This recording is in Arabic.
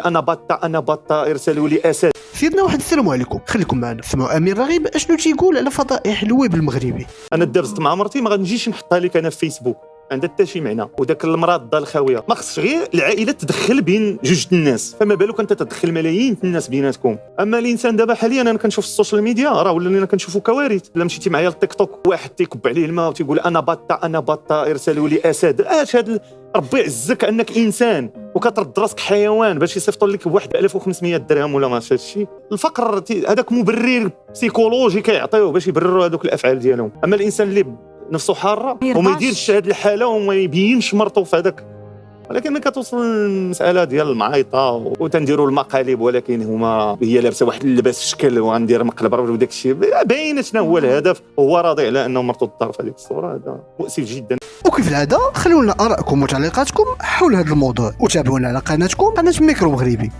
انا بطه ارسلوا لي اسد. سيدنا واحد السلام عليكم، خليكم معنا. سمعوا امير رغيب اشنو تيقول على فضائح الويب المغربي. انا دابزت مع مرتي ما غنجيش نحطها لك انا في فيسبوك، عندها حتى شي معنى. وداك المراه الدار الخاويه ما خصش غير العائله تدخل بين جوج الناس، فما بالك انت تدخل ملايين الناس بيناتكم. اما الانسان دابا حاليا انا كنشوف السوشيال ميديا راه ولينا كنشوفوا كوارث. الا مشيتي معايا للتيك توك واحد تيكب عليه الماء وتيقول انا بطه ارسلوا لي اسد. اش هاد ربي يعزك انك انسان وكترد راسك حيوان باش يصيفطوا لك بواحد 1500 درهم ولا ما هذا الشيء. الفقر هذاك مبرر بسيكولوجي كيعطيوه باش يبرروا هذوك الافعال ديالهم. اما الانسان اللي نفسه حاره وما يديرش هذه الحاله وما يبينش مرته في هذاك. ولكن ملي كتوصل المساله ديال المعايطه وتنديروا المقالب ولكن هما هي لابسه واحد اللباس في شكل وغندير مقلب وداك الشيء باين شنو هو الهدف، وهو راضي على انه مرته تضر في هذيك الصوره. هذا مؤسف جدا. وكيف العاده خلونا ارائكم وتعليقاتكم حول هذا الموضوع، وتابعونا على قناتكم قناه ميكرو مغربي.